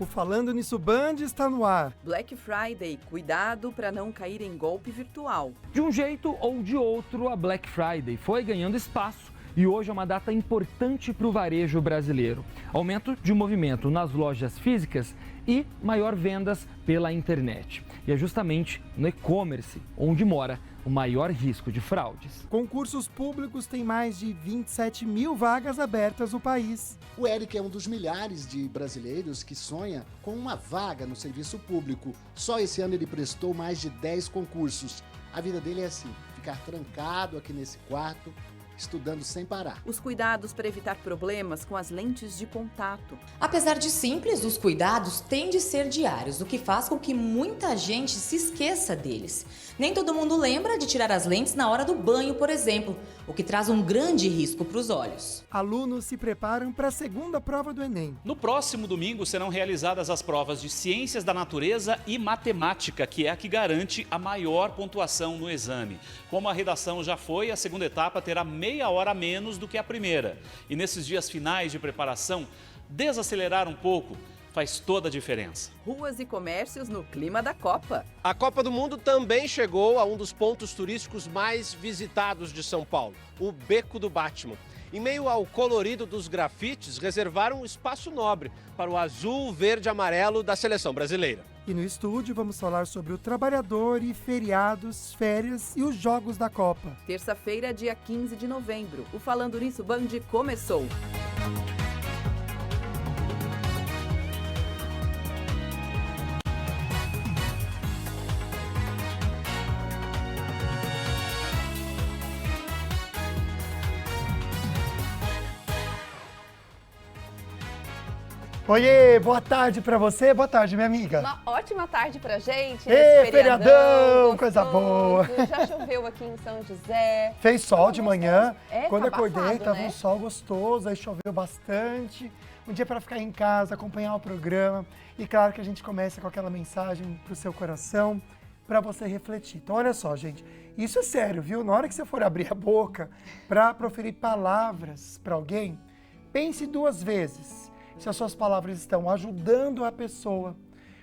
O Falando Nisso Band está no ar. Black Friday, cuidado para não cair em golpe virtual. De um jeito ou de outro, a Black Friday foi ganhando espaço e hoje é uma data importante para o varejo brasileiro. Aumento de movimento nas lojas físicas e maior vendas pela internet. E é justamente no e-commerce onde mora o maior risco de fraudes. Concursos públicos têm mais de 27 mil vagas abertas no país. O Eric é um dos milhares de brasileiros que sonha com uma vaga no serviço público. Só esse ano ele prestou mais de 10 concursos. A vida dele é assim, ficar trancado aqui nesse quarto, estudando sem parar. Os cuidados para evitar problemas com as lentes de contato. Apesar de simples, os cuidados têm de ser diários, o que faz com que muita gente se esqueça deles. Nem todo mundo lembra de tirar as lentes na hora do banho, por exemplo, o que traz um grande risco para os olhos. Alunos se preparam para a segunda prova do Enem. No próximo domingo serão realizadas as provas de Ciências da Natureza e Matemática, que é a que garante a maior pontuação no exame. Como a redação já foi, a segunda etapa terá meia hora a menos do que a primeira. E nesses dias finais de preparação, desacelerar um pouco faz toda a diferença. Ruas e comércios no clima da Copa. A Copa do Mundo também chegou a um dos pontos turísticos mais visitados de São Paulo, o Beco do Batman. Em meio ao colorido dos grafites, reservaram um espaço nobre para o azul, verde e amarelo da seleção brasileira. E no estúdio vamos falar sobre o trabalhador e feriados, férias e os jogos da Copa. Terça-feira, dia 15 de novembro. O Falando Nisso Band começou. Oiê, boa tarde pra você, boa tarde, minha amiga. Uma ótima tarde pra gente. Ê, nesse feriadão, gostoso. coisa boa. Já choveu aqui em São José. Fez sol de manhã, quando tá acordei abafado, tava né? um sol gostoso, aí choveu bastante. Um dia para ficar em casa, acompanhar o programa e claro que a gente começa com aquela mensagem pro seu coração, para você refletir. Então olha só, gente, isso é sério, viu? Na hora que você for abrir a boca para proferir palavras para alguém, pense duas vezes se as suas palavras estão ajudando a pessoa.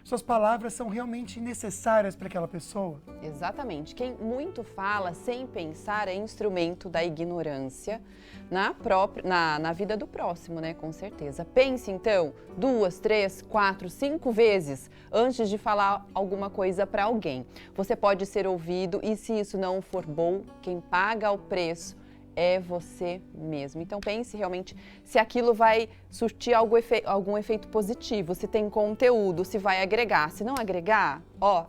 Suas palavras são realmente necessárias para aquela pessoa? Exatamente. Quem muito fala sem pensar é instrumento da ignorância na vida do próximo, né? Com certeza. Pense, então, 2, 3, 4, 5 vezes antes de falar alguma coisa para alguém. Você pode ser ouvido e, se isso não for bom, quem paga o preço é você mesmo. Então pense realmente se aquilo vai surtir algum efeito positivo, se tem conteúdo, se vai agregar. Se não agregar, ó,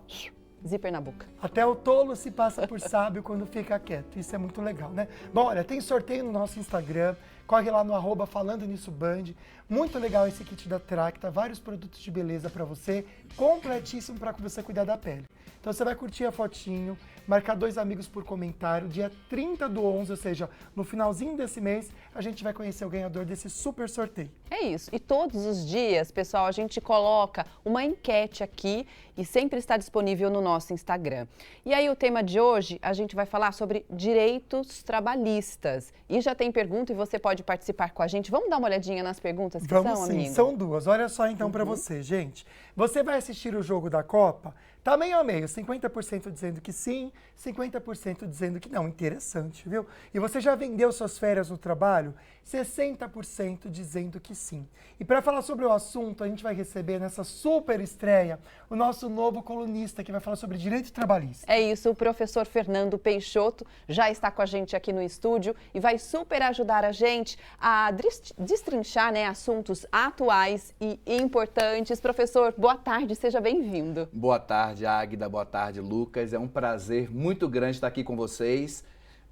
zíper na boca. Até o tolo se passa por sábio quando fica quieto. Isso é muito legal, né? Bom, olha, tem sorteio no nosso Instagram. Corre lá no @Falando Nisso Band. Muito legal esse kit da Tracta, vários produtos de beleza para você, completíssimo para você cuidar da pele. Então você vai curtir a fotinho, marcar 2 amigos por comentário, dia 30/11, ou seja, no finalzinho desse mês, a gente vai conhecer o ganhador desse super sorteio. É isso. E todos os dias, pessoal, a gente coloca uma enquete aqui e sempre está disponível no nosso Instagram. E aí o tema de hoje, a gente vai falar sobre direitos trabalhistas. E já tem pergunta e você pode participar com a gente. Vamos dar uma olhadinha nas perguntas que Vamos são, sim, amigo? são 2. Olha só então para você, gente. Você vai assistir o jogo da Copa? Tá meio a meio, 50% dizendo que sim, 50% dizendo que não. Interessante, viu? E você já vendeu suas férias no trabalho? 60% dizendo que sim. E para falar sobre o assunto, a gente vai receber nessa super estreia o nosso novo colunista que vai falar sobre direito trabalhista. É isso, o professor Fernando Peixoto já está com a gente aqui no estúdio e vai super ajudar a gente a destrinchar, né, assuntos atuais e importantes. Professor, boa tarde, seja bem-vindo. Boa tarde, Águida, boa tarde, Lucas. É um prazer muito grande estar aqui com vocês.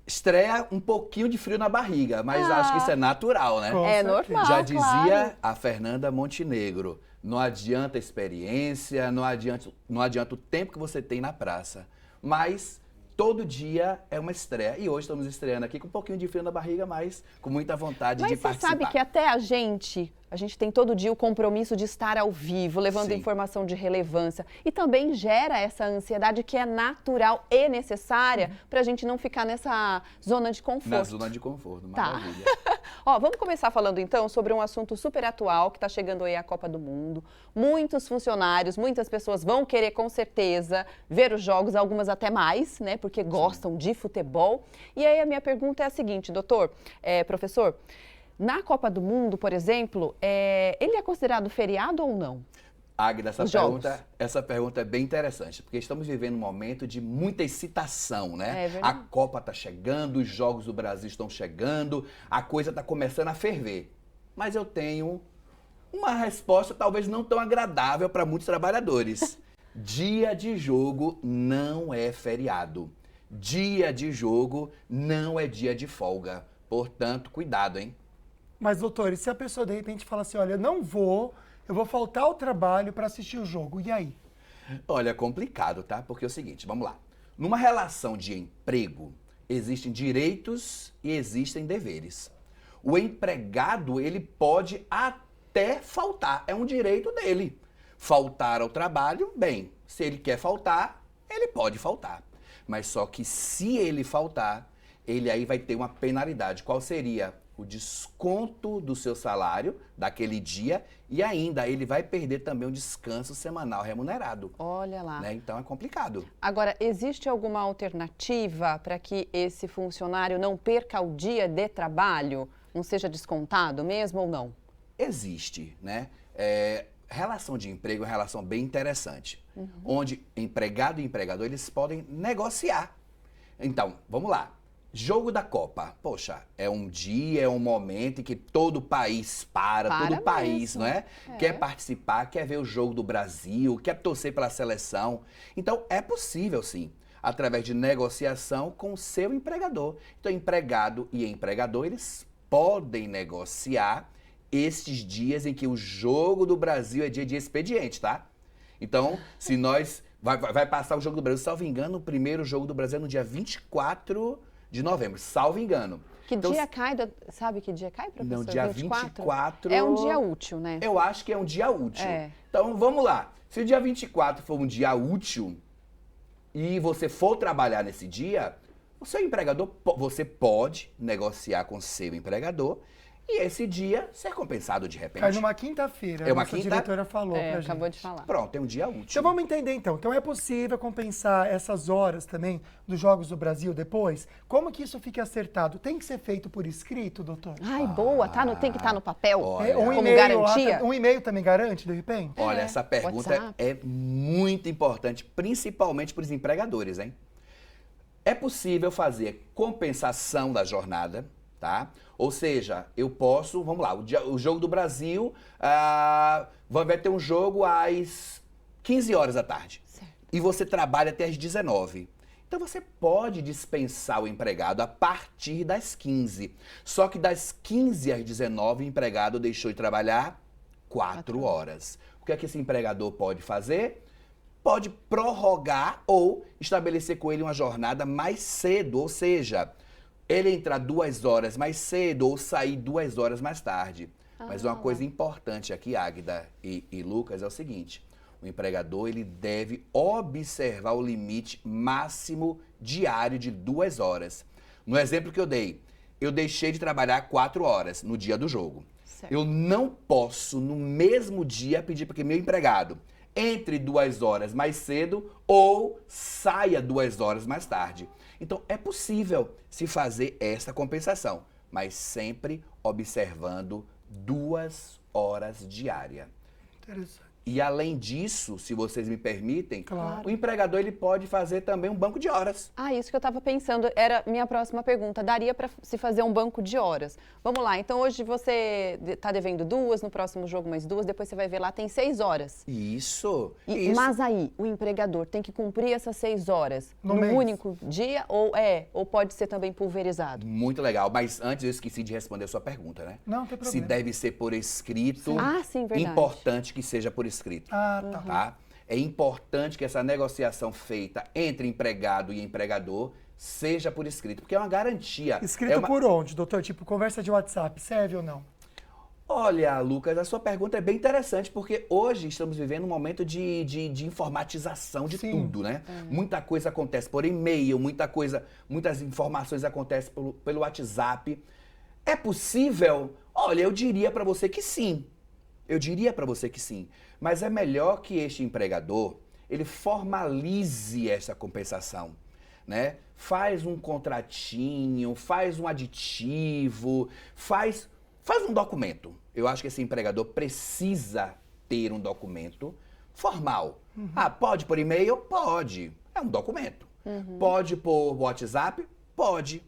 Estreia um pouquinho de frio na barriga, mas acho que isso é natural, né? É normal, Já dizia claro. a Fernanda Montenegro, não adianta a experiência, não adianta o tempo que você tem na praça, mas todo dia é uma estreia. E hoje estamos estreando aqui com um pouquinho de frio na barriga, mas com muita vontade de participar. Mas você sabe que até a gente tem todo dia o compromisso de estar ao vivo, levando Sim. informação de relevância. E também gera essa ansiedade que é natural e necessária para a gente não ficar nessa zona de conforto. Na zona de conforto, Tá. maravilha. Ó, vamos começar falando então sobre um assunto super atual que está chegando aí a Copa do Mundo. Muitos funcionários, muitas pessoas vão querer com certeza ver os jogos, algumas até mais, né? Porque gostam de futebol. E aí a minha pergunta é a seguinte, doutor, professor, na Copa do Mundo, por exemplo, ele é considerado feriado ou não? Águida, essa pergunta é bem interessante, porque estamos vivendo um momento de muita excitação, né? A Copa está chegando, os Jogos do Brasil estão chegando, a coisa está começando a ferver. Mas eu tenho uma resposta talvez não tão agradável para muitos trabalhadores. Dia de jogo não é feriado. Dia de jogo não é dia de folga. Portanto, cuidado, hein? Mas, doutor, e se a pessoa de repente fala assim, olha, eu vou faltar ao trabalho para assistir o jogo, e aí? Olha, é complicado, tá? Porque é o seguinte, vamos lá. Numa relação de emprego, existem direitos e existem deveres. O empregado, ele pode até faltar, é um direito dele. Faltar ao trabalho, bem, se ele quer faltar, ele pode faltar. Mas só que se ele faltar, ele aí vai ter uma penalidade. Qual seria? O desconto do seu salário daquele dia e ainda ele vai perder também um descanso semanal remunerado. Olha lá. Né? Então é complicado. Agora, existe alguma alternativa para que esse funcionário não perca o dia de trabalho? Não seja descontado mesmo ou não? Existe, né? Relação de emprego é uma relação bem interessante, onde empregado e empregador eles podem negociar. Então, vamos lá. Jogo da Copa, poxa, é um dia, é um momento em que todo o país todo o país, não é? Quer participar, quer ver o jogo do Brasil, quer torcer pela seleção. Então, é possível, sim, através de negociação com o seu empregador. Então, empregado e empregador, eles podem negociar estes dias em que o jogo do Brasil é dia de expediente, tá? Então, se nós... Vai passar o jogo do Brasil, salvo engano, o primeiro jogo do Brasil é no dia 24 de novembro, salvo engano. Que dia cai? Sabe que dia cai, professor? Não, dia 24... É um dia útil, né? Eu acho que é um dia útil. Então, vamos lá. Se o dia 24 for um dia útil e você for trabalhar nesse dia, o seu empregador, você pode negociar com o seu empregador e esse dia ser compensado de repente. Cai numa quinta-feira, a diretora falou pra gente. Acabou de falar. Pronto, é um dia útil. Então vamos entender então. Então é possível compensar essas horas também dos Jogos do Brasil depois? Como que isso fica acertado? Tem que ser feito por escrito, doutor? Ai, boa, tem que estar no papel? Olha, um como e-mail, garantia? Um e-mail também garante, de repente? Olha, essa pergunta WhatsApp. é muito importante, principalmente para os empregadores, hein? É possível fazer compensação da jornada, tá? Ou seja, eu posso, vamos lá, o jogo do Brasil vai ter um jogo às 15 horas da tarde. Certo. E você trabalha até às 19. Então você pode dispensar o empregado a partir das 15. Só que das 15 às 19 o empregado deixou de trabalhar 4 horas. O que é que esse empregador pode fazer? Pode prorrogar ou estabelecer com ele uma jornada mais cedo, ou seja, ele entrar 2 horas mais cedo ou sair 2 horas mais tarde. Mas uma coisa importante aqui, Águida e Lucas, é o seguinte. O empregador ele deve observar o limite máximo diário de 2 horas. No exemplo que eu deixei de trabalhar 4 horas no dia do jogo. Certo. Eu não posso, no mesmo dia, pedir para que meu empregado entre 2 horas mais cedo ou saia 2 horas mais tarde. Então, é possível se fazer essa compensação, mas sempre observando 2 horas diárias. Interessante. E além disso, se vocês me permitem, Claro. o empregador ele pode fazer também um banco de horas. Isso que eu estava pensando, era minha próxima pergunta. Daria para se fazer um banco de horas? Vamos lá, então hoje você está devendo 2, no próximo jogo mais 2, depois você vai ver lá, tem 6 horas. Isso. Mas aí, o empregador tem que cumprir essas 6 horas No num mês. único dia ou pode ser também pulverizado? Muito legal, mas antes eu esqueci de responder a sua pergunta, né? Não tem problema. Se deve ser por escrito, Sim, verdade. importante que seja por escrito. Tá. É importante que essa negociação feita entre empregado e empregador seja por escrito, porque é uma garantia. Escrito por onde, doutor? Tipo, conversa de WhatsApp, serve ou não? Olha, Lucas, a sua pergunta é bem interessante, porque hoje estamos vivendo um momento de informatização de tudo, né? Muita coisa acontece por e-mail, muitas informações acontecem pelo WhatsApp. É possível? Olha, eu diria para você que sim. Eu diria para você que sim. Mas é melhor que este empregador, ele formalize essa compensação, né? Faz um contratinho, faz um aditivo, faz um documento. Eu acho que esse empregador precisa ter um documento formal. Ah, pode por e-mail? Pode. É um documento. Pode por WhatsApp? Pode.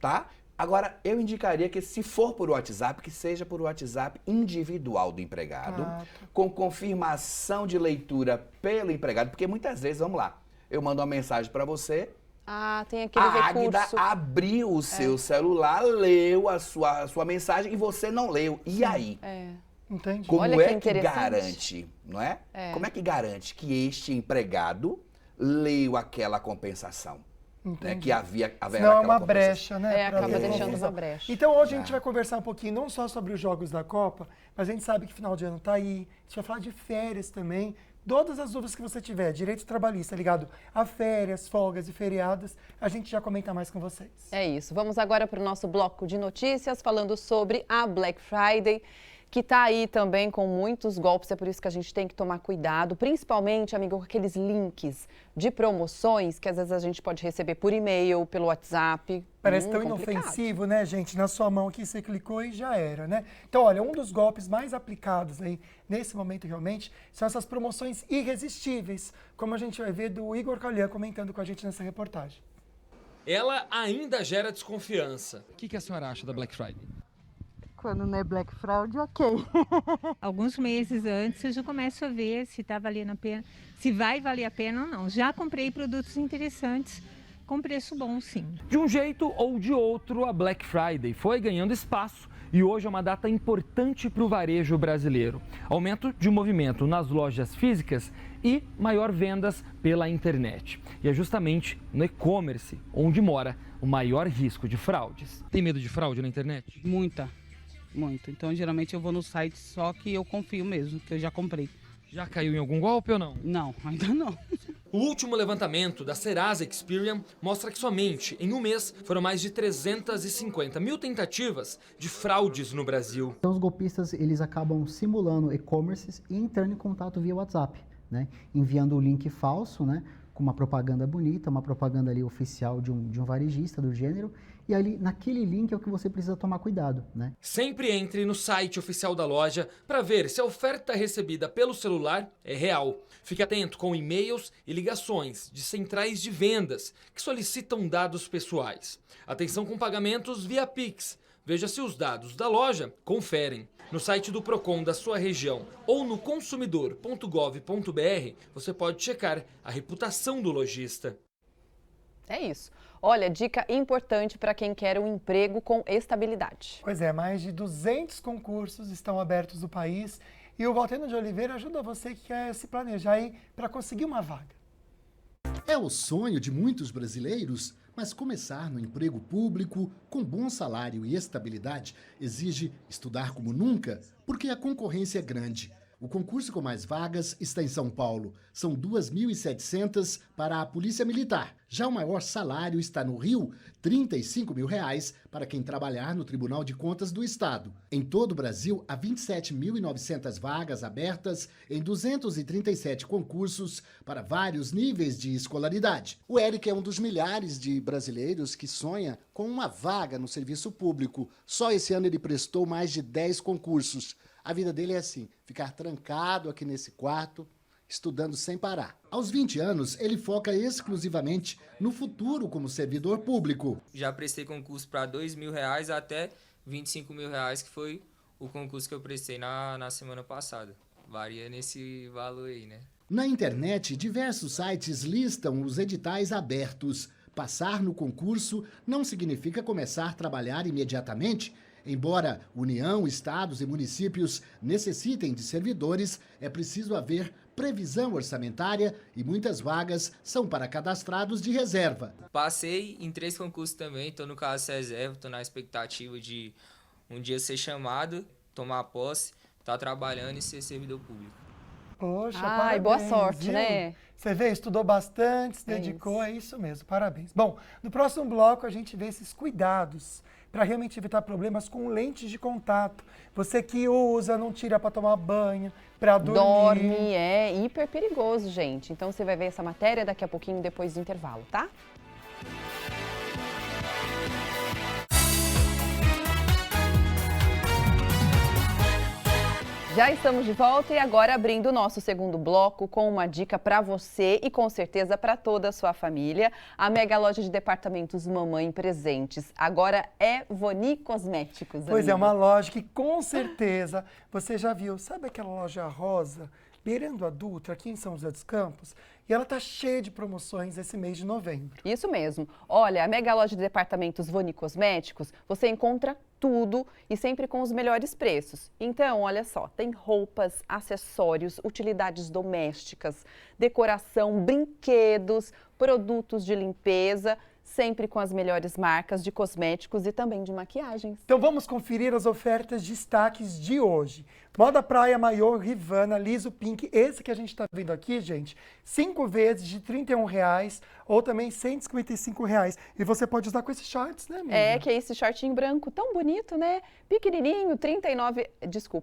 Tá? Agora, eu indicaria que se for por WhatsApp, que seja por WhatsApp individual do empregado, com confirmação de leitura pelo empregado, porque muitas vezes, vamos lá, eu mando uma mensagem para você, tem aquele recurso. A Águida abriu o seu celular, leu a sua mensagem e você não leu. E aí? Entendi. Como Olha é que que garante, não é? Como é que garante que este empregado leu aquela compensação? Né, que haverá Não é uma compensação. brecha, né? pra Acaba ter deixando confusão. uma brecha. Então hoje a gente vai conversar um pouquinho não só sobre os jogos da Copa, mas a gente sabe que final de ano tá aí. A gente vai falar de férias também. Todas as dúvidas que você tiver, direito trabalhista ligado a férias, folgas e feriados, a gente já comenta mais com vocês. É isso. Vamos agora para o nosso bloco de notícias, falando sobre a Black Friday, que está aí também com muitos golpes, é por isso que a gente tem que tomar cuidado, principalmente, amigo, com aqueles links de promoções que às vezes a gente pode receber por e-mail, pelo WhatsApp. Parece tão complicado. inofensivo, né, gente? Na sua mão aqui, você clicou e já era, né? Então, olha, um dos golpes mais aplicados aí, nesse momento realmente, são essas promoções irresistíveis, como a gente vai ver do Igor Calhan comentando com a gente nessa reportagem. Ela ainda gera desconfiança. O que a senhora acha da Black Friday? Quando não é Black Friday, ok. Alguns meses antes eu já começo a ver se está valendo a pena, se vai valer a pena ou não. Já comprei produtos interessantes com preço bom, sim. De um jeito ou de outro, a Black Friday foi ganhando espaço e hoje é uma data importante para o varejo brasileiro. Aumento de movimento nas lojas físicas e maior vendas pela internet. E é justamente no e-commerce onde mora o maior risco de fraudes. Tem medo de fraude na internet? Muita. Muito. Então, geralmente eu vou no site só que eu confio mesmo, que eu já comprei. Já caiu em algum golpe ou não? Não, ainda não. O último levantamento da Serasa Experian mostra que somente em um mês foram mais de 350 mil tentativas de fraudes no Brasil. Então, os golpistas, eles acabam simulando e-commerces e entrando em contato via WhatsApp, né? Enviando o link falso, né? Com uma propaganda bonita, uma propaganda ali oficial de um varejista do gênero, e ali naquele link é o que você precisa tomar cuidado, né? Sempre entre no site oficial da loja para ver se a oferta recebida pelo celular é real. Fique atento com e-mails e ligações de centrais de vendas que solicitam dados pessoais. Atenção com pagamentos via Pix. Veja se os dados da loja conferem. No site do Procon da sua região ou no consumidor.gov.br, você pode checar a reputação do lojista. É isso. Olha, dica importante para quem quer um emprego com estabilidade. Pois é, mais de 200 concursos estão abertos no país e o Valteno de Oliveira ajuda você que quer se planejar aí para conseguir uma vaga. É o sonho de muitos brasileiros, mas começar no emprego público, com bom salário e estabilidade, exige estudar como nunca, porque a concorrência é grande. O concurso com mais vagas está em São Paulo. São 2.700 para a Polícia Militar. Já o maior salário está no Rio, R$ 35 mil para quem trabalhar no Tribunal de Contas do Estado. Em todo o Brasil, há 27.900 vagas abertas em 237 concursos para vários níveis de escolaridade. O Eric é um dos milhares de brasileiros que sonha com uma vaga no serviço público. Só esse ano ele prestou mais de 10 concursos. A vida dele é assim, ficar trancado aqui nesse quarto, estudando sem parar. Aos 20 anos, ele foca exclusivamente no futuro como servidor público. Já prestei concurso para R$2.000 até R$25.000, que foi o concurso que eu prestei na semana passada. Varia nesse valor aí, né? Na internet, diversos sites listam os editais abertos. Passar no concurso não significa começar a trabalhar imediatamente. Embora União, estados e municípios necessitem de servidores, é preciso haver previsão orçamentária e muitas vagas são para cadastrados de reserva. Passei em 3 concursos também, estou no caso reserva, estou na expectativa de um dia ser chamado, tomar posse, estar trabalhando e ser servidor público. Poxa, Ai, parabéns, boa sorte, viu? né? Você vê, estudou bastante, se dedicou, é isso mesmo, parabéns. Bom, no próximo bloco a gente vê esses cuidados para realmente evitar problemas com lentes de contato. Você que usa, não tira para tomar banho, para dormir. Dorme, é hiper perigoso, gente. Então você vai ver essa matéria daqui a pouquinho, depois do intervalo, tá? Já estamos de volta e agora abrindo o nosso segundo bloco com uma dica para você e com certeza para toda a sua família. A mega loja de departamentos Mamãe Presentes agora é Voni Cosméticos. Pois é, uma loja que com certeza você já viu. Sabe aquela loja rosa, beirando a Dutra, aqui em São José dos Campos? E ela tá cheia de promoções esse mês de novembro. Isso mesmo. Olha, a mega loja de departamentos Voni Cosméticos, você encontra tudo e sempre com os melhores preços. Então, olha só, tem roupas, acessórios, utilidades domésticas, decoração, brinquedos, produtos de limpeza, sempre com as melhores marcas de cosméticos e também de maquiagens. Então vamos conferir as ofertas destaques de hoje. Moda praia, maiô, Rivana, liso pink, esse que a gente está vendo aqui, gente, 5 vezes de R$ 31,00 ou também R$ 155,00. E você pode usar com esses shorts, né, amiga? É, que é esse shortinho branco tão bonito, né? Pequenininho,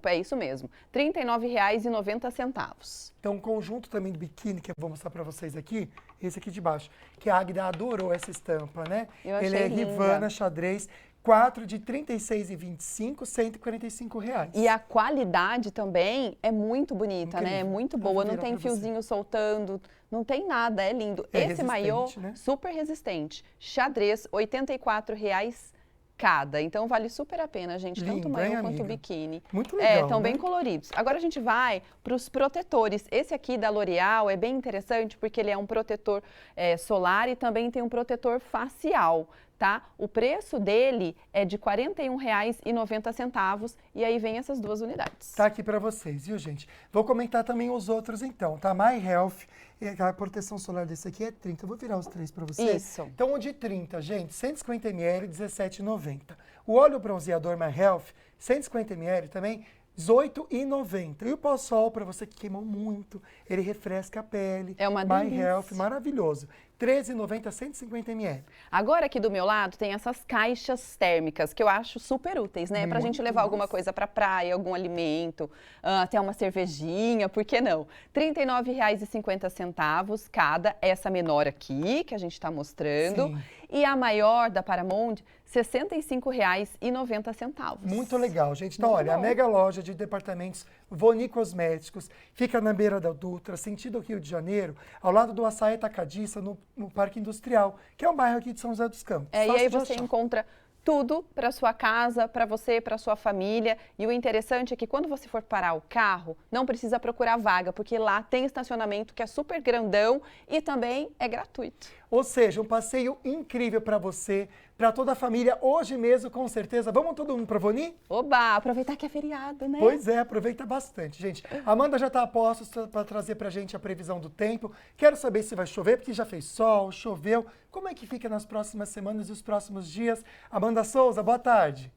é isso mesmo, R$ 39,90. Então, um conjunto também de biquíni que eu vou mostrar para vocês aqui, esse aqui de baixo, que a Águida adorou essa estampa, né? Eu achei Ele é linda. Rivana xadrez, 4 de R$ 36,25, R$ 145,00. E a qualidade também é muito bonita, Incrível. né? É muito Vou boa, não virar tem pra você. fiozinho soltando, não tem nada, é lindo. É Esse maiô, resistente, né? super resistente, xadrez, R$ 84,00 cada. Então vale super a pena, gente, tanto Lindo, o maiô hein, quanto o amiga? biquíni. Muito legal, estão bem né? coloridos. Agora a gente vai para os protetores. Esse aqui da L'Oréal é bem interessante porque ele é um protetor solar e também tem um protetor facial. Tá? O preço dele é de R$ 41,90 e aí vem essas duas unidades. Tá aqui para vocês, viu, gente? Vou comentar também os outros, então, tá? My Health, a proteção solar desse aqui é 30. Eu vou virar os três para vocês. Isso. Então, o de 30, gente, 150 ml, R$ 17,90. O óleo bronzeador My Health, 150 ml também, R$ 18,90. E o pó-sol, para você que queimou muito, ele refresca a pele. É uma My delícia. Health, maravilhoso. R$ 13,90, 150 ml. Agora aqui do meu lado tem essas caixas térmicas que eu acho super úteis, né? Pra gente levar alguma coisa pra praia, algum alimento, até uma cervejinha, por que não? R$ 39,50 cada, essa menor aqui que a gente tá mostrando. Sim. E a maior da Paramount, R$ 65,90. Muito legal, gente. Então, Muito olha, bom. a mega loja de departamentos Voni Cosméticos fica na beira da Dutra, sentido Rio de Janeiro, ao lado do Açaí Atacadista, no Parque Industrial, que é um bairro aqui de São José dos Campos. E Fácil aí de você achar. encontra tudo para sua casa, para você, para sua família. E o interessante é que quando você for parar o carro, não precisa procurar vaga, porque lá tem estacionamento que é super grandão e também é gratuito. Ou seja, um passeio incrível para você, para toda a família, hoje mesmo, com certeza. Vamos todo mundo para Voni? Oba, aproveitar que é feriado, né? Pois é, aproveita bastante, gente. A Amanda já está a postos para trazer para a gente a previsão do tempo. Quero saber se vai chover, porque já fez sol, choveu. Como é que fica nas próximas semanas e os próximos dias? Amanda Souza, boa tarde.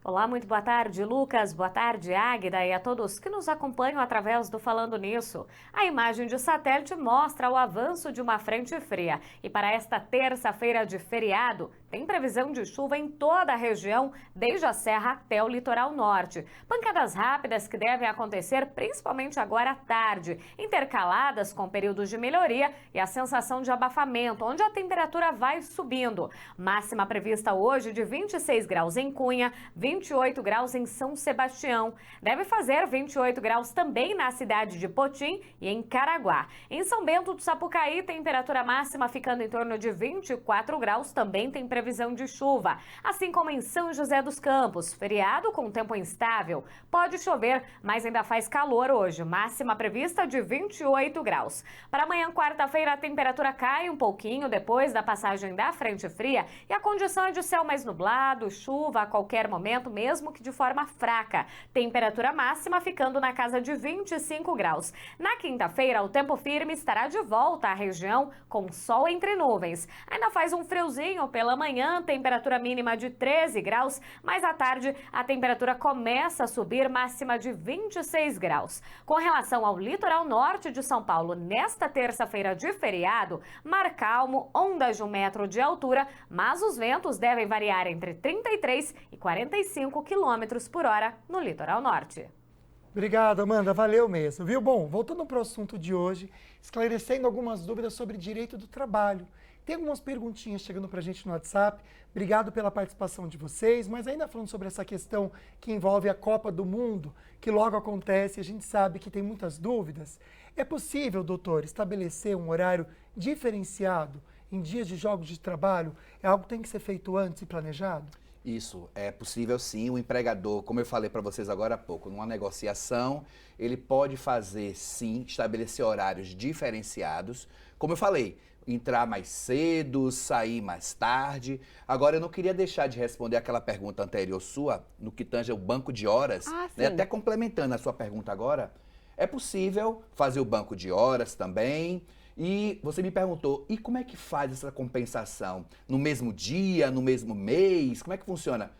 Olá, muito boa tarde, Lucas. Boa tarde, Águida, e a todos que nos acompanham através do Falando Nisso. A imagem de satélite mostra o avanço de uma frente fria. E para esta terça-feira de feriado, tem previsão de chuva em toda a região, desde a Serra até o litoral norte. Pancadas rápidas que devem acontecer principalmente agora à tarde, intercaladas com períodos de melhoria e a sensação de abafamento, onde a temperatura vai subindo. Máxima prevista hoje de 26 graus em Cunha, 28 graus em São Sebastião. Deve fazer 28 graus também na cidade de Potim e em Caraguá. Em São Bento do Sapucaí, temperatura máxima ficando em torno de 24 graus, também tem previsão de chuva. Assim como em São José dos Campos, feriado com tempo instável. Pode chover, mas ainda faz calor hoje. Máxima prevista de 28 graus. Para amanhã, quarta-feira, a temperatura cai um pouquinho depois da passagem da frente fria e a condição é de céu mais nublado, chuva a qualquer momento vento, mesmo que de forma fraca. Temperatura máxima ficando na casa de 25 graus. Na quinta-feira, o tempo firme estará de volta à região, com sol entre nuvens. Ainda faz um friozinho pela manhã, temperatura mínima de 13 graus, mas à tarde a temperatura começa a subir, máxima de 26 graus. Com relação ao litoral norte de São Paulo, nesta terça-feira de feriado, mar calmo, ondas de 1 metro de altura, mas os ventos devem variar entre 33 e 45 quilômetros por hora no litoral norte. Obrigado, Amanda. Valeu mesmo, viu? Bom, voltando para o assunto de hoje, esclarecendo algumas dúvidas sobre direito do trabalho. Tem algumas perguntinhas chegando para a gente no WhatsApp. Obrigado pela participação de vocês, mas ainda falando sobre essa questão que envolve a Copa do Mundo, que logo acontece, a gente sabe que tem muitas dúvidas. É possível, doutor, estabelecer um horário diferenciado em dias de jogos de trabalho? É algo que tem que ser feito antes e planejado? Isso, é possível sim. O empregador, como eu falei para vocês agora há pouco, numa negociação, ele pode fazer sim, estabelecer horários diferenciados. Como eu falei, entrar mais cedo, sair mais tarde. Agora, eu não queria deixar de responder aquela pergunta anterior sua, no que tange o banco de horas, né? Até complementando a sua pergunta agora, é possível fazer o banco de horas também. E você me perguntou, e como é que faz essa compensação? No mesmo dia, no mesmo mês? Como é que funciona?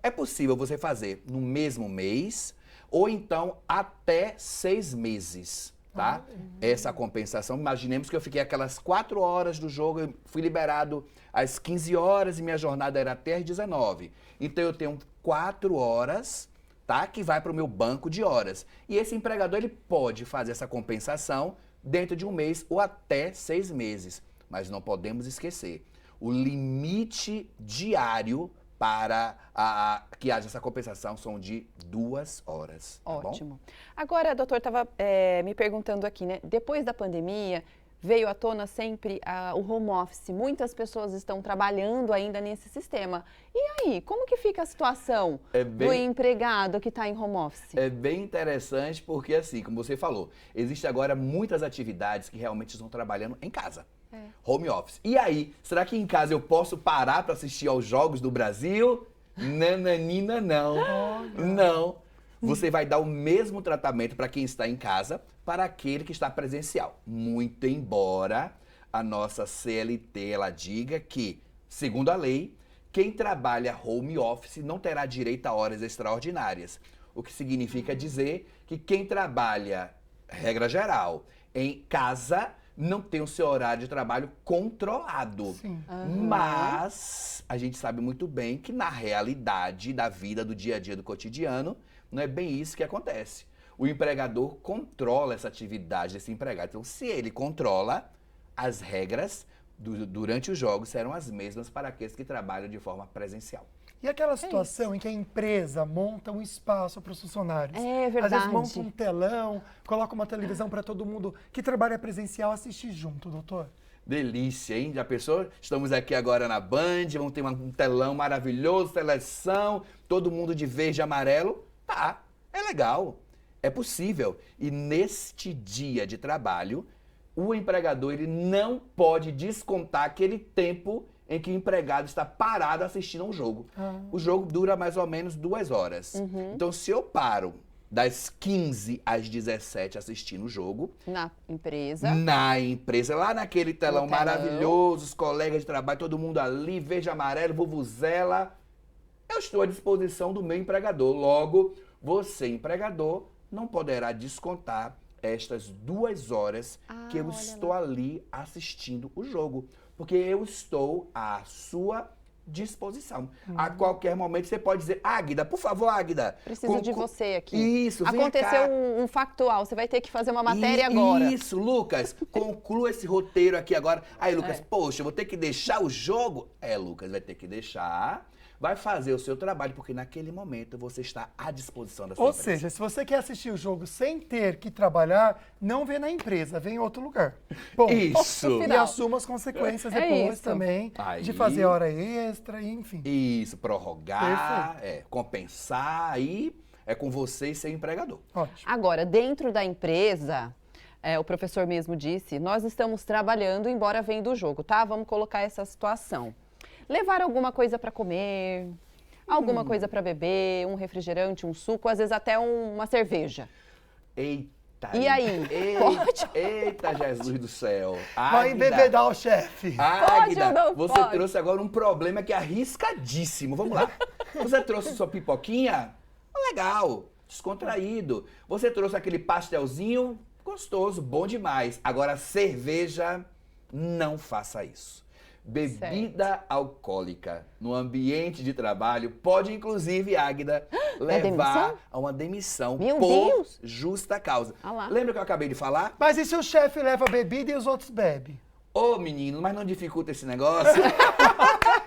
É possível você fazer no mesmo mês ou então até 6 meses, tá? Essa compensação, imaginemos que eu fiquei aquelas 4 horas do jogo, eu fui liberado às 15 horas e minha jornada era até às 19. Então eu tenho 4 horas, tá? Que vai para o meu banco de horas. E esse empregador, ele pode fazer essa compensação dentro de um mês ou até 6 meses. Mas não podemos esquecer, o limite diário para que haja essa compensação são de 2 horas. Tá Ótimo. Bom? Agora, doutor, estava me perguntando aqui, né? Depois da pandemia, veio à tona sempre o home office. Muitas pessoas estão trabalhando ainda nesse sistema. E aí, como que fica a situação do empregado que está em home office? É bem interessante porque, assim, como você falou, existem agora muitas atividades que realmente estão trabalhando em casa. Home office. E aí, será que em casa eu posso parar para assistir aos Jogos do Brasil? Nananina, não. Não. Você vai dar o mesmo tratamento para quem está em casa, para aquele que está presencial. Muito embora a nossa CLT ela diga que, segundo a lei, quem trabalha home office não terá direito a horas extraordinárias. O que significa dizer que quem trabalha, regra geral, em casa não tem o seu horário de trabalho controlado. Sim. Mas a gente sabe muito bem que na realidade da vida, do dia a dia, do cotidiano, não é bem isso que acontece. O empregador controla essa atividade desse empregado. Então, se ele controla, as regras durante os jogos serão as mesmas para aqueles que trabalham de forma presencial. E aquela situação em que a empresa monta um espaço para os funcionários? É verdade. Às vezes monta um telão, coloca uma televisão para todo mundo que trabalha presencial assistir junto, doutor. Delícia, hein? Já pensou? Estamos aqui agora na Band, vamos ter um telão maravilhoso, seleção, todo mundo de verde e amarelo. Tá, é legal, é possível. E neste dia de trabalho, o empregador ele não pode descontar aquele tempo em que o empregado está parado assistindo a um jogo. O jogo dura mais ou menos 2 horas. Então, se eu paro das 15 às 17 assistindo o jogo... Na empresa, lá naquele telão maravilhoso, os colegas de trabalho, todo mundo ali, verde, amarelo, vuvuzela. Eu estou à disposição do meu empregador. Logo, você, empregador, não poderá descontar estas 2 horas que eu estou ali assistindo o jogo. Porque eu estou à sua disposição. A qualquer momento você pode dizer, Águida, por favor, Águida. Preciso de você aqui. Isso, vem Aconteceu cá. um factual, você vai ter que fazer uma matéria agora. Isso, Lucas, conclua esse roteiro aqui agora. Aí, Lucas, poxa, eu vou ter que deixar o jogo? Lucas, vai ter que deixar. Vai fazer o seu trabalho, porque naquele momento você está à disposição da sua empresa. Ou seja, se você quer assistir o jogo sem ter que trabalhar, não vê na empresa, vê em outro lugar. Bom, Isso. E assuma as consequências depois também de fazer hora extra, enfim. Isso, prorrogar, compensar, e é com você e seu empregador. Ótimo. Agora, dentro da empresa, o professor mesmo disse, nós estamos trabalhando embora venha do jogo, tá? Vamos colocar essa situação. Levar alguma coisa para comer, Alguma coisa para beber, um refrigerante, um suco, às vezes até uma cerveja. Eita. E aí? Eita, Jesus do céu. Vai embebedar o chefe. Águida, Pode ou não você pode? trouxe agora um problema que é arriscadíssimo. Vamos lá. Você trouxe sua pipoquinha? Legal, descontraído. Você trouxe aquele pastelzinho? Gostoso, bom demais. Agora, cerveja, não faça isso. Bebida alcoólica no ambiente de trabalho pode, inclusive, Águida, levar a uma demissão Meu por Deus! justa causa. Ah lá. Lembra que eu acabei de falar? Mas e se o chefe leva bebida e os outros bebem? Ô, menino, mas não dificulta esse negócio.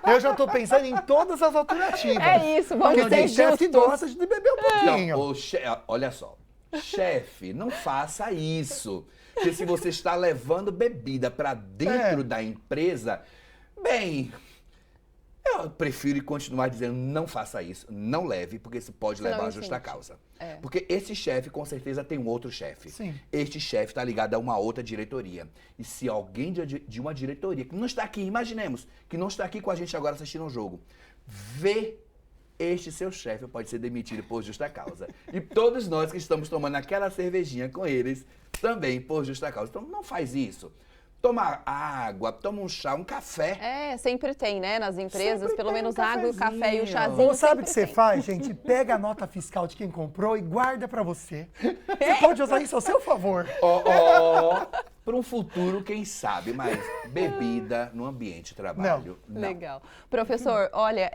Eu já tô pensando em todas as alternativas. É isso, vamos Porque ser tem chefe que justos. gosta de beber um pouquinho. Não, olha só, chefe, não faça isso. Porque se você está levando bebida para dentro da empresa, bem, eu prefiro continuar dizendo não faça isso, não leve, porque isso pode Senão levar a justa incide. causa. É. Porque esse chefe com certeza tem um outro chefe. Sim. Este chefe está ligado a uma outra diretoria. E se alguém de uma diretoria que não está aqui, imaginemos, que não está aqui com a gente agora assistindo o jogo, vê este seu chefe pode ser demitido por justa causa. E todos nós que estamos tomando aquela cervejinha com eles, também por justa causa. Então não faz isso. Toma água, toma um chá, um café. É, sempre tem, né? Nas empresas, Sempre pelo tem menos um água, o café e o cafezinho. chazinho. Ou sabe o que sempre você tem. faz, gente? Pega a nota fiscal de quem comprou e guarda pra você. Você pode usar isso ao seu favor. Para um futuro, quem sabe, mas bebida no ambiente de trabalho, não. Legal. Professor, olha,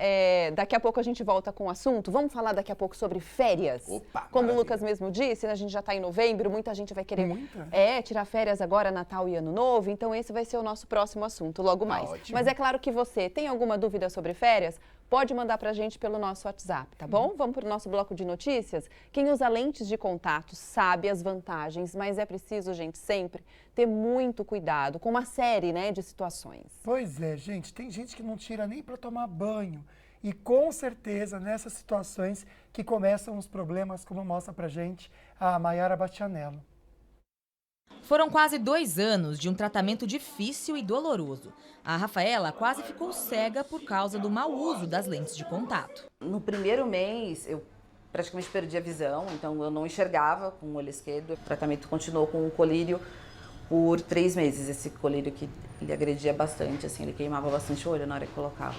daqui a pouco a gente volta com o assunto. Vamos falar daqui a pouco sobre férias. Opa, Como o maravilha. Lucas mesmo disse, a gente já está em novembro, muita gente vai querer Muita. tirar férias agora, Natal e Ano Novo, então esse vai ser o nosso próximo assunto, logo mais. ótimo. Mas é claro que você tem alguma dúvida sobre férias? Pode mandar pra gente pelo nosso WhatsApp, tá bom? Vamos pro nosso bloco de notícias? Quem usa lentes de contato sabe as vantagens, mas é preciso, gente, sempre ter muito cuidado com uma série, né, de situações. Pois é, gente. Tem gente que não tira nem pra tomar banho. E com certeza, nessas situações que começam os problemas, como mostra pra gente a Maiara Bastianello. Foram quase 2 anos de um tratamento difícil e doloroso. A Rafaela quase ficou cega por causa do mau uso das lentes de contato. No primeiro mês, eu praticamente perdi a visão, então eu não enxergava com o olho esquerdo. O tratamento continuou com o colírio por 3 meses. Esse colírio que ele agredia bastante, assim, ele queimava bastante o olho na hora que colocava.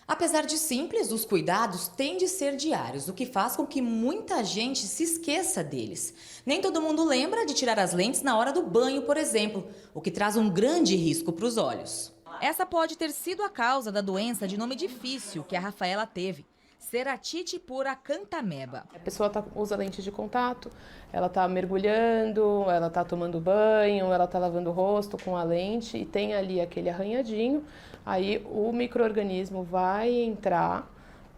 Apesar de simples, os cuidados têm de ser diários, o que faz com que muita gente se esqueça deles. Nem todo mundo lembra de tirar as lentes na hora do banho, por exemplo, o que traz um grande risco para os olhos. Essa pode ter sido a causa da doença de nome difícil que a Rafaela teve, ceratite por acanthameba. A pessoa usa lente de contato, ela está mergulhando, ela está tomando banho, ela está lavando o rosto com a lente e tem ali aquele arranhadinho, aí o micro-organismo vai entrar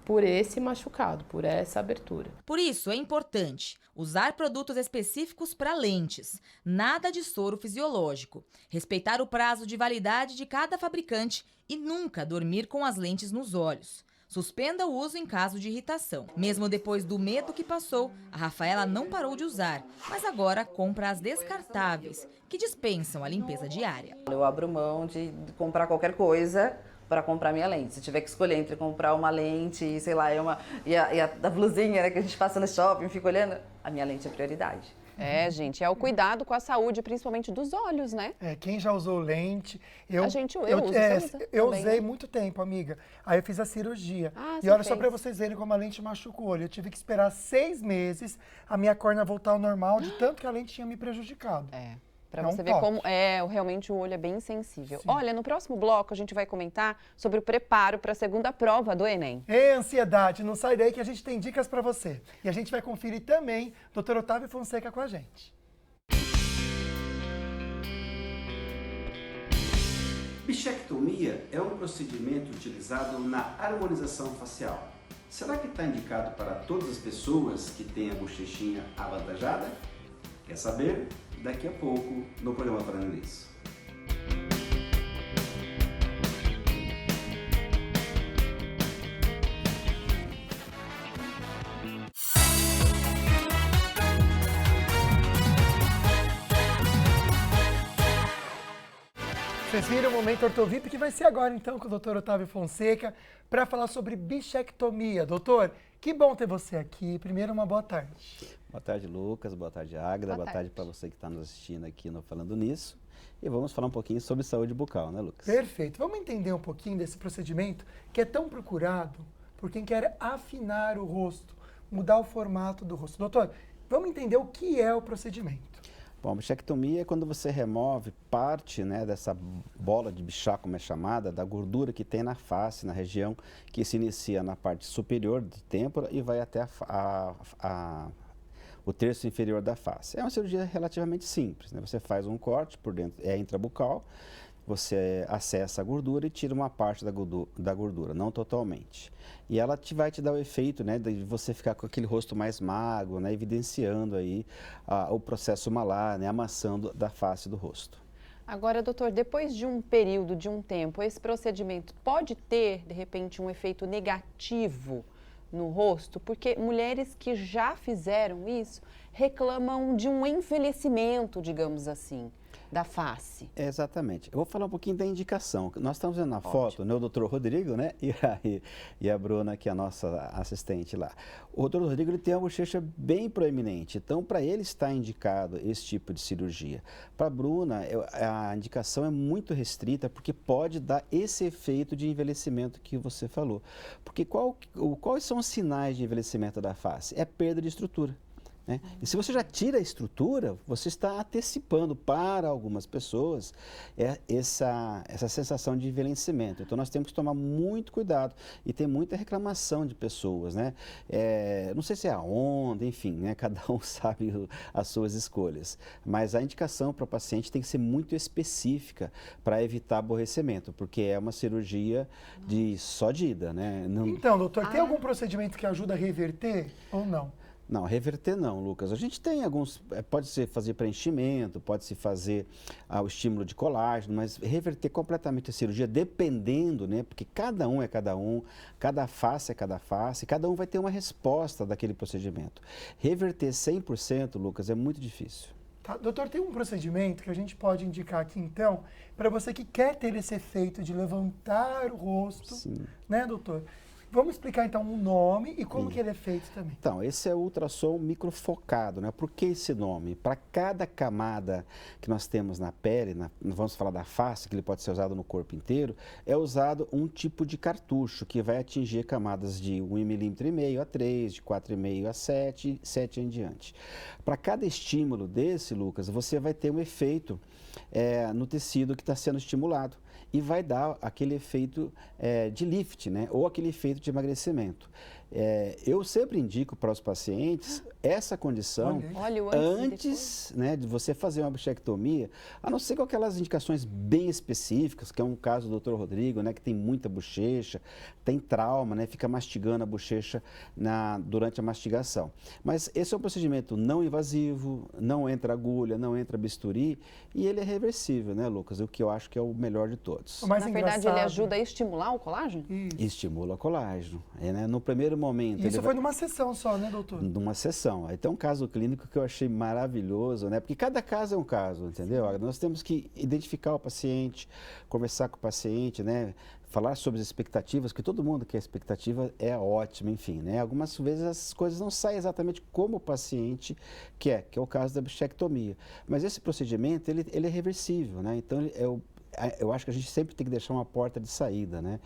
por esse machucado, por essa abertura. Por isso, é importante usar produtos específicos para lentes, nada de soro fisiológico, respeitar o prazo de validade de cada fabricante e nunca dormir com as lentes nos olhos. Suspenda o uso em caso de irritação. Mesmo depois do medo que passou, a Rafaela não parou de usar, mas agora compra as descartáveis, que dispensam a limpeza diária. Eu abro mão de comprar qualquer coisa para comprar minha lente. Se tiver que escolher entre comprar uma lente e, sei lá, e a blusinha, né, que a gente passa no shopping, fica olhando, a minha lente é prioridade. É, gente, é o cuidado com a saúde, principalmente dos olhos, né? Quem já usou lente... Eu uso, você usa eu também, usei né? muito tempo, amiga. Aí eu fiz a cirurgia. Ah, e você olha só fez. pra vocês verem como a lente machuca o olho. Eu tive que esperar 6 meses a minha córnea voltar ao normal, de tanto que a lente tinha me prejudicado. Pra É um você ver toque. como realmente o olho é bem sensível. Olha, no próximo bloco a gente vai comentar sobre o preparo para a segunda prova do Enem. Ansiedade, não sai daí que a gente tem dicas pra você. E a gente vai conferir também Dr. Otávio Fonseca com a gente. Bichectomia é um procedimento utilizado na harmonização facial. Será que está indicado para todas as pessoas que têm a bochechinha avantajada? Quer saber? Daqui a pouco no programa Falando Nisso. Vocês viram o Momento Ortovip, que vai ser agora então com o Dr. Otávio Fonseca para falar sobre bichectomia. Doutor, que bom ter você aqui. Primeiro, uma boa tarde. Boa tarde, Lucas. Boa tarde, Águida. Boa tarde para você que está nos assistindo aqui no Falando Nisso. E vamos falar um pouquinho sobre saúde bucal, né, Lucas? Perfeito. Vamos entender um pouquinho desse procedimento que é tão procurado por quem quer afinar o rosto, mudar o formato do rosto. Doutor, vamos entender o que é o procedimento. Bom, a bichectomia é quando você remove parte, né, dessa bola de bichá, como é chamada, da gordura que tem na face, na região que se inicia na parte superior de têmpora e vai até o terço inferior da face. É uma cirurgia relativamente simples, né? Você faz um corte por dentro, é intrabucal, você acessa a gordura e tira uma parte da gordura, não totalmente. E ela vai te dar o efeito, né, de você ficar com aquele rosto mais magro, né, evidenciando aí o processo malar, né, amassando da face do rosto. Agora, doutor, depois de um período, de um tempo, esse procedimento pode ter, de repente, um efeito negativo no rosto? Porque mulheres que já fizeram isso reclamam de um envelhecimento, digamos assim, da face. Exatamente. Eu vou falar um pouquinho da indicação. Nós estamos vendo na foto, né, o doutor Rodrigo, né, e a Bruna, que é a nossa assistente lá. O doutor Rodrigo, ele tem uma bochecha bem proeminente, então para ele está indicado esse tipo de cirurgia. Para a Bruna, a indicação é muito restrita, porque pode dar esse efeito de envelhecimento que você falou. Porque quais são os sinais de envelhecimento da face? É perda de estrutura. Né? E se você já tira a estrutura, você está antecipando para algumas pessoas essa sensação de envelhecimento. Então nós temos que tomar muito cuidado e tem muita reclamação de pessoas, né? Não sei se é a onda, enfim, né? Cada um sabe as suas escolhas. Mas a indicação para o paciente tem que ser muito específica para evitar aborrecimento, porque é uma cirurgia só de ida, né? Então, doutor, tem algum procedimento que ajuda a reverter ou não? Não, reverter não, Lucas. A gente tem alguns, pode-se fazer preenchimento, pode-se fazer o estímulo de colágeno, mas reverter completamente a cirurgia, dependendo, né? Porque cada um é cada um, cada face é cada face, cada um vai ter uma resposta daquele procedimento. Reverter 100%, Lucas, é muito difícil. Tá, doutor, tem um procedimento que a gente pode indicar aqui, então, para você que quer ter esse efeito de levantar o rosto, Sim. Né, doutor? Vamos explicar, então, o nome e como que ele é feito também. Então, esse é o ultrassom microfocado, né? Por que esse nome? Para cada camada que nós temos na pele, vamos falar da face, que ele pode ser usado no corpo inteiro, é usado um tipo de cartucho que vai atingir camadas de 1,5 mm a 3, de 4,5 a 7, 7 em diante. Para cada estímulo desse, Lucas, você vai ter um efeito no tecido que está sendo estimulado. E vai dar aquele efeito de lift, né? Ou aquele efeito de emagrecimento. Eu sempre indico para os pacientes essa condição antes, né, de você fazer uma bichectomia, a não ser com aquelas indicações bem específicas, que é um caso do Dr. Rodrigo, né, que tem muita bochecha, tem trauma, né, fica mastigando a bochecha durante a mastigação. Mas esse é um procedimento não invasivo, não entra agulha, não entra bisturi, e ele é reversível, né, Lucas? O que eu acho que é o melhor de todos. Na verdade, ele ajuda a estimular o colágeno? Estimula o colágeno. Né? No primeiro momento... Isso foi numa sessão só, né, doutor? Numa sessão. Aí tem um caso clínico que eu achei maravilhoso, né? Porque cada caso é um caso, entendeu? Sim. Nós temos que identificar o paciente, conversar com o paciente, né? Falar sobre as expectativas, que todo mundo quer expectativa é ótima, enfim, né? Algumas vezes as coisas não saem exatamente como o paciente quer, que é o caso da bichectomia. Mas esse procedimento, ele é reversível, né? Então, eu acho que a gente sempre tem que deixar uma porta de saída, né?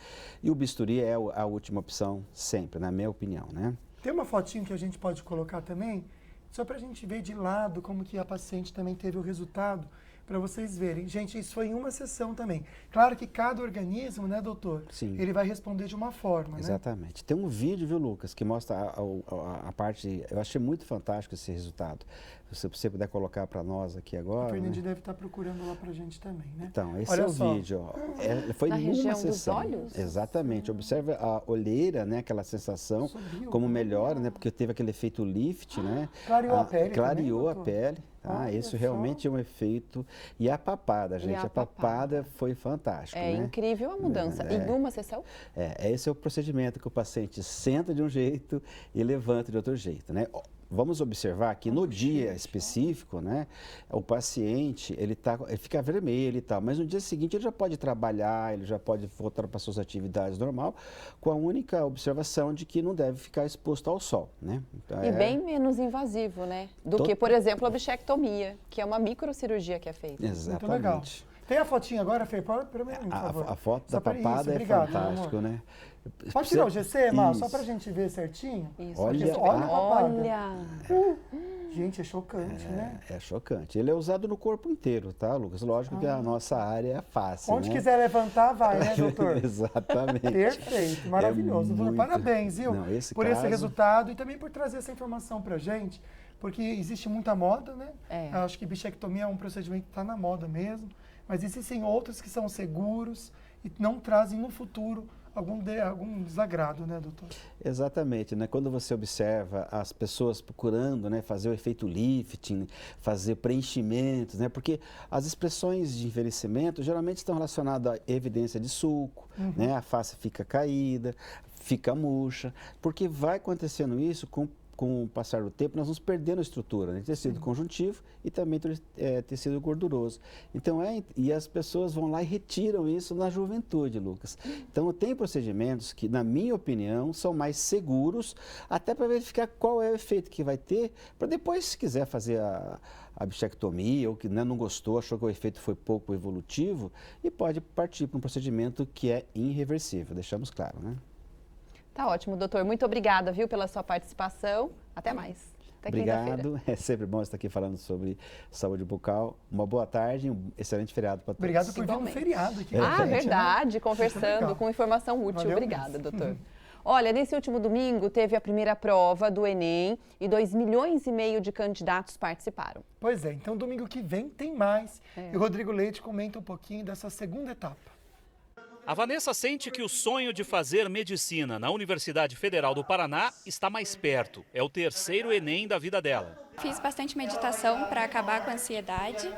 E o bisturi é a última opção sempre, na minha opinião, né? Tem uma fotinho que a gente pode colocar também, só para a gente ver de lado como que a paciente também teve o resultado, para vocês verem. Gente, isso foi em uma sessão também. Claro que cada organismo, né, doutor? Sim. Ele vai responder de uma forma, Exatamente. Né? Tem um vídeo, viu, Lucas, que mostra a parte... Eu achei muito fantástico esse resultado. Se você puder colocar para nós aqui agora... O Fernandinho deve estar procurando lá para a gente também, né? Então, esse é o vídeo. Ó. Foi Na numa região sessão. dos olhos? Exatamente. Observe a olheira, né? Aquela sensação, como melhora, né? Porque teve aquele efeito lift, né? Clareou a pele Clareou também, a pele. Isso realmente é um efeito. E a papada, gente. A papada foi fantástico, né? Incrível a mudança. Em uma sessão? Esse é o procedimento que o paciente senta de um jeito e levanta de outro jeito, né? vamos observar que no dia específico, né, o paciente ele fica vermelho e tal, mas no dia seguinte ele já pode trabalhar, ele já pode voltar para suas atividades normal, com a única observação de que não deve ficar exposto ao sol, né? Então, e bem menos invasivo, né? Do que, por exemplo, a bichectomia, que é uma microcirurgia que é feita. Exatamente. Muito legal. Tem a fotinha agora, Fê? Por favor. A foto Só da pra papada isso, é obrigado, fantástico, né? Pode tirar o GC, Mal, só Isso. pra gente ver certinho? Isso. Olha, Olha a papada. Olha! Gente, é chocante, né? É chocante. Ele é usado no corpo inteiro, tá, Lucas? Lógico que a nossa área é fácil, Onde né? quiser levantar, vai, né, doutor? Exatamente. Perfeito, maravilhoso. muito... Parabéns, viu? Não, por caso... esse resultado e também por trazer essa informação pra gente, porque existe muita moda, né? Eu acho que bichectomia é um procedimento que está na moda mesmo, mas existem outros que são seguros e não trazem no futuro algum desagrado, né, doutor? Exatamente, né? Quando você observa as pessoas procurando, né, fazer o efeito lifting, fazer preenchimentos, né? Porque as expressões de envelhecimento geralmente estão relacionadas à evidência de sulco, né? A face fica caída, fica murcha, porque vai acontecendo isso com o passar do tempo, nós vamos perdendo a estrutura, né? Tecido conjuntivo e também tecido gorduroso. Então, e as pessoas vão lá e retiram isso na juventude, Lucas. Então, tem procedimentos que, na minha opinião, são mais seguros, até para verificar qual é o efeito que vai ter, para depois, se quiser fazer a bichectomia, ou que, né, não gostou, achou que o efeito foi pouco evolutivo, e pode partir para um procedimento que é irreversível, deixamos claro, né? Tá ótimo, doutor. Muito obrigada, viu, pela sua participação. Até mais. Até Obrigado. É sempre bom estar aqui falando sobre saúde bucal. Uma boa tarde e um excelente feriado para todos. Obrigado por vir no feriado aqui. Verdade, né? Conversando com informação útil. Valeu Obrigada, mesmo. doutor. Olha, nesse último domingo teve a primeira prova do Enem e 2,5 milhões de candidatos participaram. Pois é, então domingo que vem tem mais. E o Rodrigo Leite comenta um pouquinho dessa segunda etapa. A Vanessa sente que o sonho de fazer medicina na Universidade Federal do Paraná está mais perto. É o terceiro Enem da vida dela. Fiz bastante meditação para acabar com a ansiedade,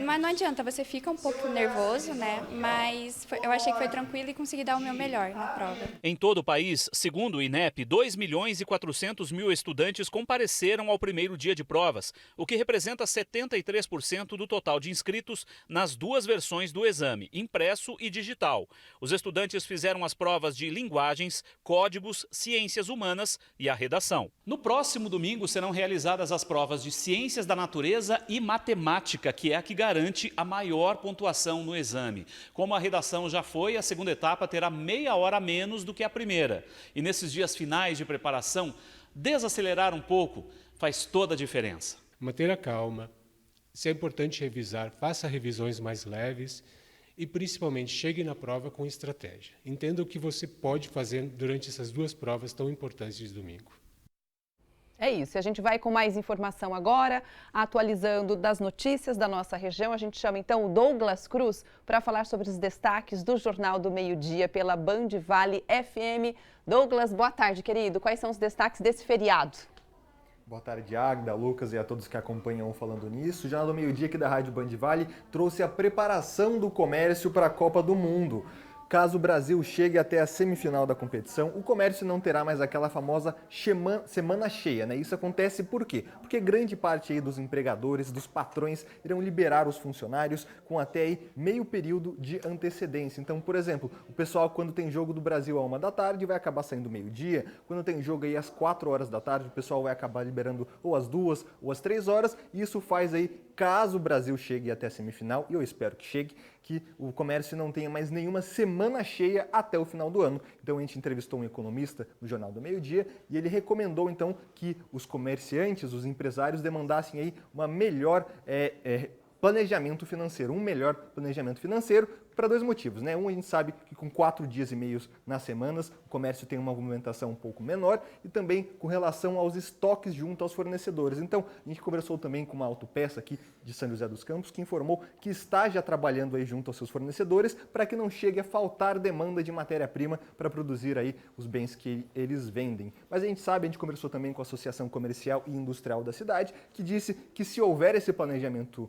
mas não adianta, você fica um pouco nervoso, né? Mas eu achei que foi tranquilo e consegui dar o meu melhor na prova. Em todo o país, segundo o INEP, 2.400.000 estudantes compareceram ao primeiro dia de provas, o que representa 73% do total de inscritos nas duas versões do exame, impresso e digital. Os estudantes fizeram as provas de linguagens, códigos, ciências humanas e a redação. No próximo domingo serão realizadas as provas de Ciências da Natureza e Matemática, que é a que garante a maior pontuação no exame. Como a redação já foi, a segunda etapa terá meia hora a menos do que a primeira. E nesses dias finais de preparação, desacelerar um pouco faz toda a diferença. Manter a calma, se é importante revisar, faça revisões mais leves e principalmente chegue na prova com estratégia. Entenda o que você pode fazer durante essas duas provas tão importantes de domingo. É isso, a gente vai com mais informação agora, atualizando das notícias da nossa região. A gente chama então o Douglas Cruz para falar sobre os destaques do Jornal do Meio-Dia pela Band Vale FM. Douglas, boa tarde, querido. Quais são os destaques desse feriado? Boa tarde, Águida, Lucas e a todos que acompanham Falando Nisso. O Jornal do Meio-Dia aqui da Rádio Band Vale trouxe a preparação do comércio para a Copa do Mundo. Caso o Brasil chegue até a semifinal da competição, o comércio não terá mais aquela famosa semana cheia, né? Isso acontece por quê? Porque grande parte aí dos empregadores, dos patrões, irão liberar os funcionários com até aí meio período de antecedência. Então, por exemplo, o pessoal quando tem jogo do Brasil à 1 da tarde vai acabar saindo meio-dia, quando tem jogo aí às 4 horas da tarde, o pessoal vai acabar liberando ou às 2 ou às 3 horas, e isso faz aí, caso o Brasil chegue até a semifinal, e eu espero que chegue, que o comércio não tenha mais nenhuma semana cheia até o final do ano. Então a gente entrevistou um economista no Jornal do Meio-Dia e ele recomendou então que os comerciantes, os empresários demandassem aí uma melhor planejamento financeiro, um melhor planejamento financeiro para dois motivos, né? Um, a gente sabe que com 4 dias e meios nas semanas, o comércio tem uma movimentação um pouco menor e também com relação aos estoques junto aos fornecedores. Então, a gente conversou também com uma autopeça aqui de São José dos Campos, que informou que está já trabalhando aí junto aos seus fornecedores para que não chegue a faltar demanda de matéria-prima para produzir aí os bens que eles vendem. Mas a gente sabe, a gente conversou também com a Associação Comercial e Industrial da cidade, que disse que se houver esse planejamento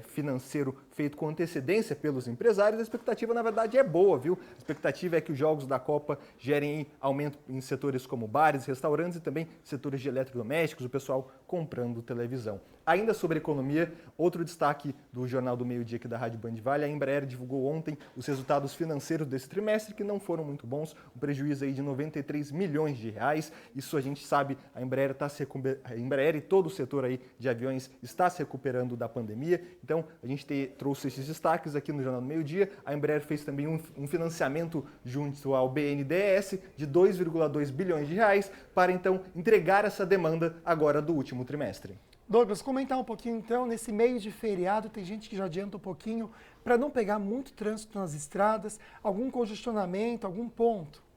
financeiro feito com antecedência pelos empresários, expectativa, na verdade, é boa, viu? A expectativa é que os jogos da Copa gerem aumento em setores como bares, restaurantes e também setores de eletrodomésticos, o pessoal comprando televisão. Ainda sobre economia, outro destaque do Jornal do Meio-Dia aqui da Rádio Band Vale, a Embraer divulgou ontem os resultados financeiros desse trimestre, que não foram muito bons, um prejuízo aí de 93 milhões de reais. Isso a gente sabe, a Embraer e todo o setor aí de aviões está se recuperando da pandemia. Então, a gente trouxe esses destaques aqui no Jornal do Meio-Dia. A Embraer fez também um financiamento junto ao BNDES de 2,2 bilhões de reais para, então, entregar essa demanda agora do último trimestre. Douglas, comentar um pouquinho então, nesse meio de feriado, tem gente que já adianta um pouquinho para não pegar muito trânsito nas estradas, algum congestionamento, algum ponto?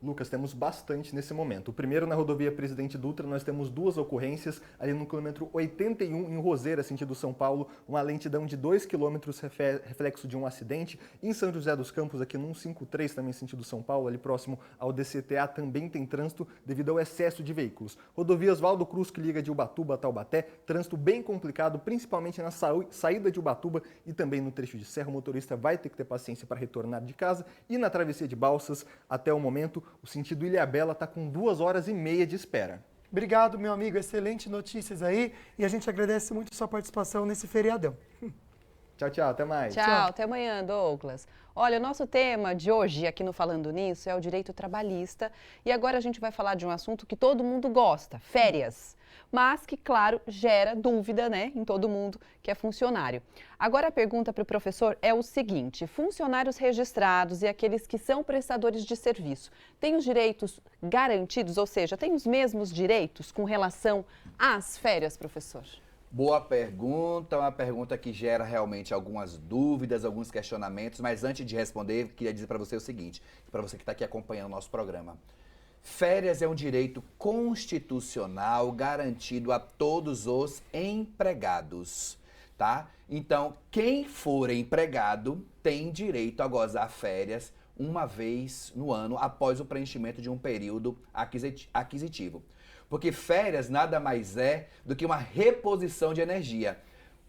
Lucas, temos bastante nesse momento. O primeiro, na rodovia Presidente Dutra, nós temos 2 ocorrências, ali no quilômetro 81, em Roseira, sentido São Paulo, uma lentidão de 2 quilômetros, reflexo de um acidente. Em São José dos Campos, aqui no 153, também sentido São Paulo, ali próximo ao DCTA, também tem trânsito devido ao excesso de veículos. Rodovia Oswaldo Cruz, que liga de Ubatuba a Taubaté, trânsito bem complicado, principalmente na saída de Ubatuba e também no trecho de Serra. O motorista vai ter que ter paciência para retornar de casa. E na travessia de Balsas, até o momento, o sentido Ilhabela está com 2 horas e meia de espera. Obrigado, meu amigo. Excelentes notícias aí. E a gente agradece muito a sua participação nesse feriadão. Tchau, tchau. Até mais. Tchau. Até amanhã, Douglas. Olha, o nosso tema de hoje aqui no Falando Nisso é o direito trabalhista. E agora a gente vai falar de um assunto que todo mundo gosta, férias. Mas que, claro, gera dúvida, né, em todo mundo que é funcionário. Agora a pergunta para o professor é o seguinte: funcionários registrados e aqueles que são prestadores de serviço têm os direitos garantidos, ou seja, têm os mesmos direitos com relação às férias, professor? Boa pergunta, uma pergunta que gera realmente algumas dúvidas, alguns questionamentos, mas antes de responder, queria dizer para você o seguinte, para você que está aqui acompanhando o nosso programa. Férias é um direito constitucional garantido a todos os empregados, tá? Então, quem for empregado tem direito a gozar férias uma vez no ano após o preenchimento de um período aquisitivo. Porque férias nada mais é do que uma reposição de energia.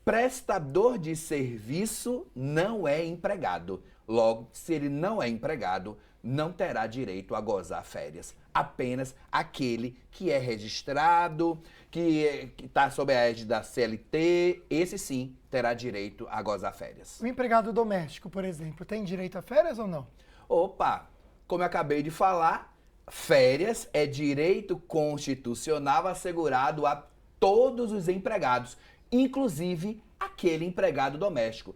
Prestador de serviço não é empregado. Logo, se ele não é empregado, não terá direito a gozar férias. Apenas aquele que é registrado, que está sob a égide da CLT, esse sim terá direito a gozar férias. O empregado doméstico, por exemplo, tem direito a férias ou não? Opa, como eu acabei de falar, férias é direito constitucional assegurado a todos os empregados, inclusive aquele empregado doméstico.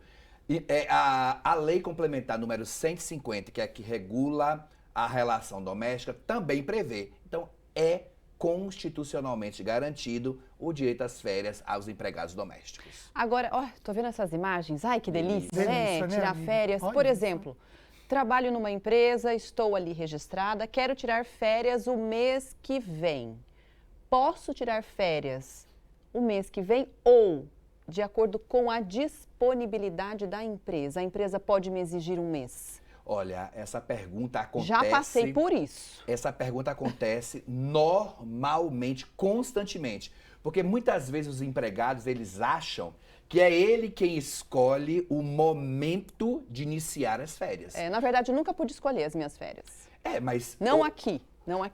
E a lei complementar número 150, que é a que regula a relação doméstica, também prevê. Então, é constitucionalmente garantido o direito às férias aos empregados domésticos. Agora, ó, tô vendo essas imagens. Ai, que delícia, né? Tirar amiga? férias. Olha Por isso. exemplo, trabalho numa empresa, estou ali registrada, quero tirar férias o mês que vem. Posso tirar férias o mês que vem ou, de acordo com a disponibilidade da empresa, a empresa pode me exigir um mês? Olha, essa pergunta acontece... Já passei por isso. Essa pergunta acontece normalmente, constantemente. Porque muitas vezes os empregados, eles acham que é ele quem escolhe o momento de iniciar as férias. Na verdade, eu nunca pude escolher as minhas férias. Mas... Não aqui.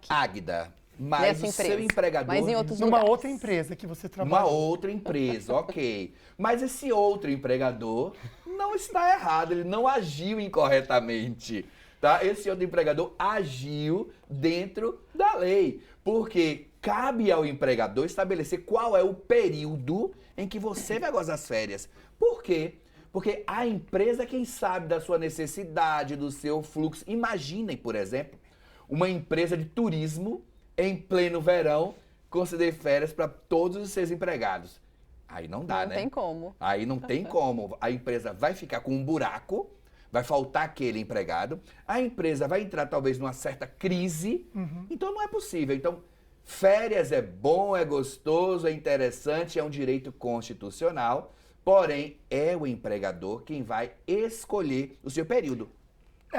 Águida, mas Nessa o empresa, seu empregador... mas em outros Numa lugares. outra empresa que você trabalha. Uma outra empresa, ok. Mas esse outro empregador não está errado, ele não agiu incorretamente, tá? Esse outro empregador agiu dentro da lei, porque cabe ao empregador estabelecer qual é o período em que você vai gozar as férias. Por quê? Porque a empresa, quem sabe da sua necessidade, do seu fluxo. Imaginem, por exemplo, uma empresa de turismo em pleno verão conceder férias para todos os seus empregados. Aí não dá, né? Não tem como. Aí não tem como. A empresa vai ficar com um buraco, vai faltar aquele empregado, a empresa vai entrar talvez numa certa crise, então não é possível. Então, férias é bom, é gostoso, é interessante, é um direito constitucional, porém é o empregador quem vai escolher o seu período.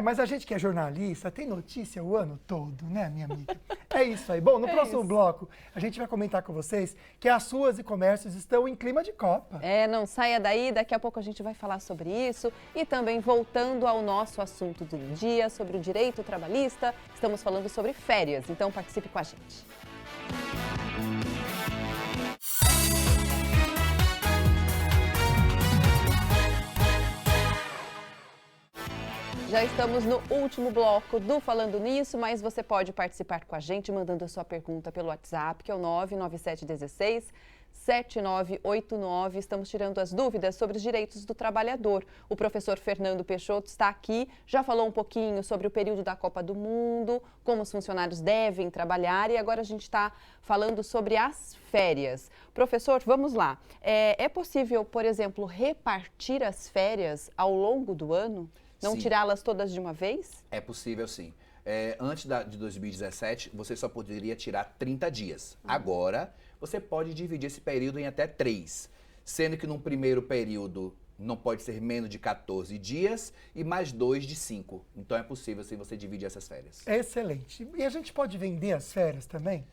Mas a gente que é jornalista tem notícia o ano todo, né, minha amiga? É isso aí. Bom, no próximo bloco, a gente vai comentar com vocês que as ruas e comércios estão em clima de Copa. Não saia daí, daqui a pouco a gente vai falar sobre isso. E também, voltando ao nosso assunto do dia, sobre o direito trabalhista, estamos falando sobre férias, então participe com a gente. Já estamos no último bloco do Falando Nisso, mas você pode participar com a gente mandando a sua pergunta pelo WhatsApp, que é o 99716-7989. Estamos tirando as dúvidas sobre os direitos do trabalhador. O professor Fernando Peixoto está aqui, já falou um pouquinho sobre o período da Copa do Mundo, como os funcionários devem trabalhar e agora a gente está falando sobre as férias. Professor, vamos lá. É possível, por exemplo, repartir as férias ao longo do ano? Não tirá-las todas de uma vez? É possível, sim. Antes de 2017, você só poderia tirar 30 dias. Agora, você pode dividir esse período em até 3. Sendo que num primeiro período não pode ser menos de 14 dias e mais 2 de 5. Então é possível se você dividir essas férias. Excelente. E a gente pode vender as férias também?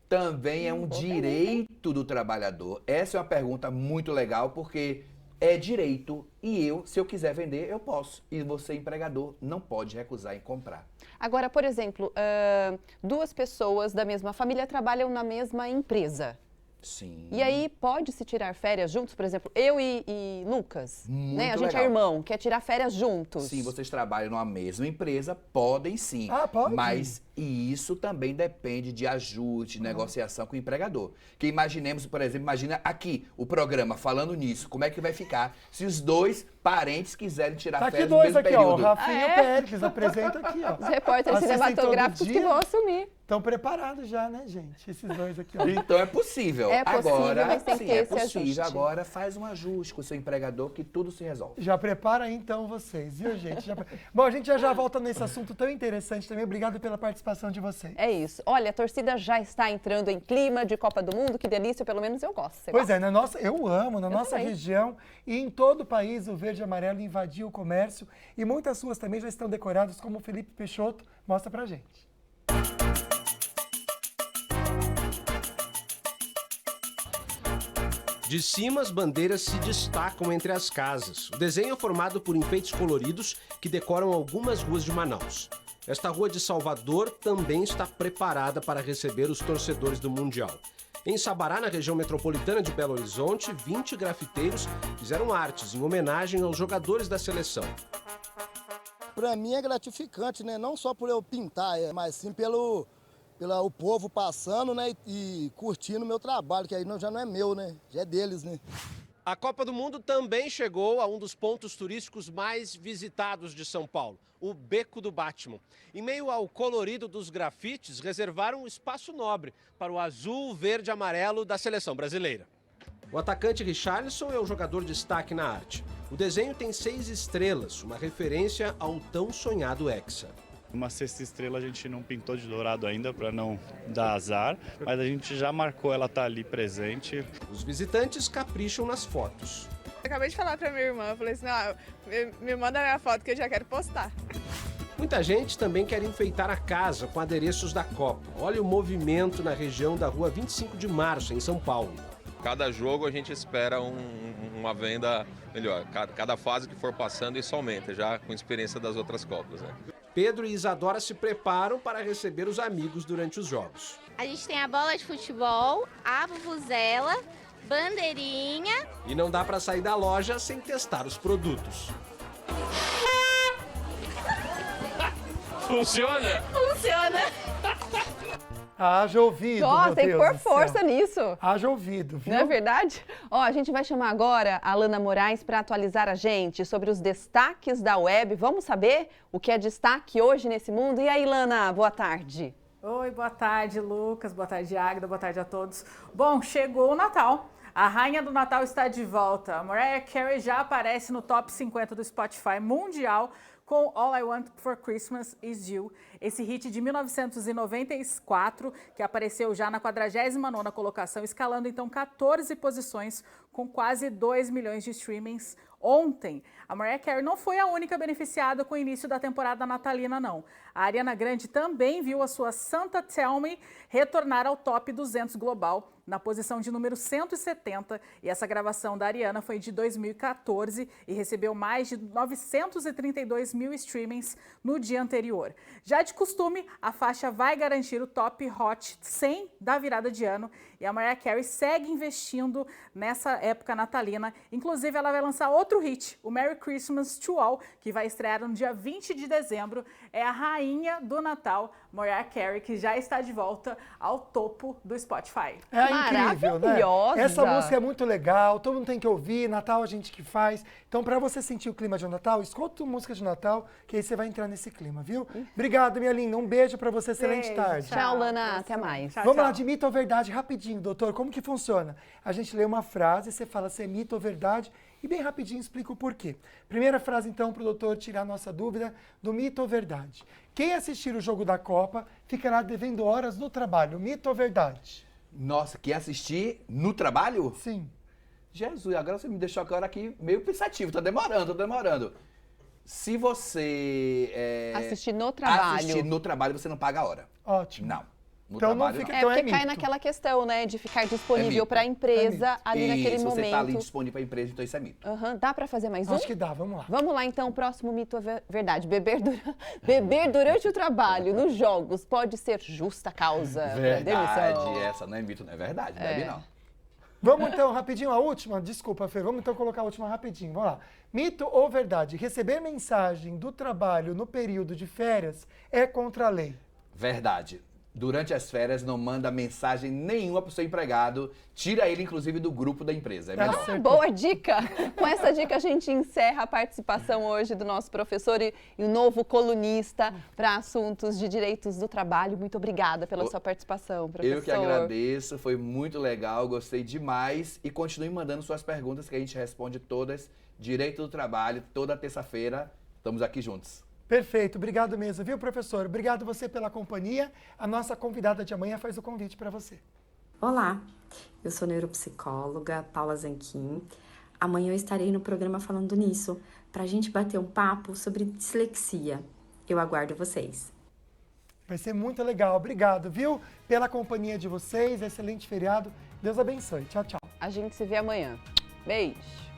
Também é um direito do trabalhador. Essa é uma pergunta muito legal, porque é direito e se eu quiser vender, eu posso. E você, empregador, não pode recusar em comprar. Agora, por exemplo, 2 pessoas da mesma família trabalham na mesma empresa. Sim. E aí, pode-se tirar férias juntos? Por exemplo, eu e Lucas, né? A gente legal. É irmão, quer tirar férias juntos. Sim, vocês trabalham numa mesma empresa, podem sim. Pode? Mas isso também depende de ajuste, negociação com o empregador. Que imaginemos, por exemplo, imagina aqui o programa Falando Nisso, como é que vai ficar se os 2 parentes quiserem tirar férias no mesmo período. Ó, o Rafinha e o Péricles, apresenta aqui, ó. Os repórteres cinematográficos que vão assumir. Estão preparados já, né, gente? Esses 2 aqui, ó. Então é possível. É possível, agora, mas tem que ter esse possível. ajuste. Agora faz um ajuste com o seu empregador que tudo se resolve. Já prepara aí, então, vocês, viu, gente? Bom, a gente já volta nesse assunto tão interessante também. Obrigado pela participação de vocês. É isso. Olha, a torcida já está entrando em clima de Copa do Mundo. Que delícia, pelo menos eu gosto. Você gosta? Eu amo. Na nossa região e em todo o país, o verde e amarelo invadiu o comércio. E muitas ruas também já estão decoradas, como o Felipe Peixoto mostra pra gente. De cima, as bandeiras se destacam entre as casas. O desenho é formado por enfeites coloridos que decoram algumas ruas de Manaus. Esta rua de Salvador também está preparada para receber os torcedores do Mundial. Em Sabará, na região metropolitana de Belo Horizonte, 20 grafiteiros fizeram artes em homenagem aos jogadores da seleção. Para mim é gratificante, né? Não só por eu pintar, mas sim pelo o povo passando, né, e curtindo o meu trabalho, que aí já não é meu, né, já é deles, né. A Copa do Mundo também chegou a um dos pontos turísticos mais visitados de São Paulo, o Beco do Batman. Em meio ao colorido dos grafites, reservaram um espaço nobre para o azul, verde e amarelo da seleção brasileira. O atacante Richarlison é o jogador de destaque na arte. O desenho tem 6 estrelas, uma referência ao tão sonhado Hexa. Uma 6ª estrela a gente não pintou de dourado ainda para não dar azar, mas a gente já marcou, ela tá ali presente. Os visitantes capricham nas fotos. Acabei de falar para minha irmã, eu falei assim, me manda minha foto que eu já quero postar. Muita gente também quer enfeitar a casa com adereços da Copa. Olha o movimento na região da rua 25 de Março, em São Paulo. Cada jogo a gente espera uma venda melhor. Cada fase que for passando isso aumenta, já com experiência das outras Copas, né? Pedro e Isadora se preparam para receber os amigos durante os jogos. A gente tem a bola de futebol, a vuvuzela, bandeirinha. E não dá para sair da loja sem testar os produtos. Funciona? Funciona! Haja ouvido, Nossa, tem que pôr força nisso. Haja ouvido, viu? Não é verdade? Ó, a gente vai chamar agora a Lana Moraes para atualizar a gente sobre os destaques da web. Vamos saber o que é destaque hoje nesse mundo? E aí, Lana, boa tarde. Oi, boa tarde, Lucas. Boa tarde, Águida. Boa tarde a todos. Bom, chegou o Natal. A rainha do Natal está de volta. A Mariah Carey já aparece no top 50 do Spotify mundial com All I Want for Christmas Is You, esse hit de 1994, que apareceu já na 49ª colocação, escalando então 14 posições, com quase 2 milhões de streamings Ontem, a Mariah Carey não foi a única beneficiada com o início da temporada natalina, não. A Ariana Grande também viu a sua Santa Tell Me retornar ao top 200 global, na posição de número 170, e essa gravação da Ariana foi de 2014 e recebeu mais de 932 mil streamings no dia anterior. Já de costume, a faixa vai garantir o top Hot 100 da virada de ano, e a Mariah Carey segue investindo nessa época natalina. Inclusive, ela vai lançar outro hit, o Merry Christmas to All, que vai estrear no dia 20 de dezembro. É a rainha do Natal, Mariah Carey, que já está de volta ao topo do Spotify. É incrível, né? Essa música é muito legal, todo mundo tem que ouvir, Natal a gente que faz. Então, para você sentir o clima de Natal, escuta música de Natal, que aí você vai entrar nesse clima, viu? Obrigado, minha linda. Um beijo para você, excelente tarde. Tchau, Lana. Até mais. Vamos lá, de mito ou verdade, rapidinho, doutor. Como que funciona? A gente lê uma frase, você fala se é mito ou verdade, e bem rapidinho explica o porquê. Primeira frase, então, para o doutor tirar a nossa dúvida do mito ou verdade. Quem assistir o jogo da Copa ficará devendo horas no trabalho. Mito ou verdade? Nossa, quem assistir no trabalho? Sim. Jesus, agora você me deixou agora aqui meio pensativo, tá demorando. Se você assistir no trabalho, você não paga a hora. Ótimo. Não. No então trabalho, não fica, É então porque é cai mito. naquela questão, né, de ficar disponível para a empresa ali naquele Isso, momento. você tá ali disponível para a empresa, então isso é mito. Dá para fazer mais um? Acho que dá, vamos lá. Vamos lá, então, o próximo mito é verdade. Beber durante o trabalho, nos jogos, pode ser justa causa para Verdade, demissão. essa não é mito, não é verdade, não é não. Vamos então, rapidinho, a última? Desculpa, Fê, vamos então colocar a última rapidinho, vamos lá. Mito ou verdade? Receber mensagem do trabalho no período de férias é contra a lei? Verdade. Durante as férias, não manda mensagem nenhuma pro seu empregado. Tira ele, inclusive, do grupo da empresa. É melhor. Boa dica! Com essa dica, a gente encerra a participação hoje do nosso professor e o novo colunista para assuntos de direitos do trabalho. Muito obrigada pela sua participação, professor. Eu que agradeço, foi muito legal, gostei demais. E continue mandando suas perguntas que a gente responde todas. Direito do trabalho, toda terça-feira. Estamos aqui juntos. Perfeito, obrigado mesmo, viu, professor? Obrigado você pela companhia. A nossa convidada de amanhã faz o convite para você. Olá, eu sou neuropsicóloga Paula Zanquim. Amanhã eu estarei no programa Falando Nisso, para a gente bater um papo sobre dislexia. Eu aguardo vocês. Vai ser muito legal, obrigado, viu? Pela companhia de vocês, excelente feriado. Deus abençoe. Tchau, tchau. A gente se vê amanhã. Beijo.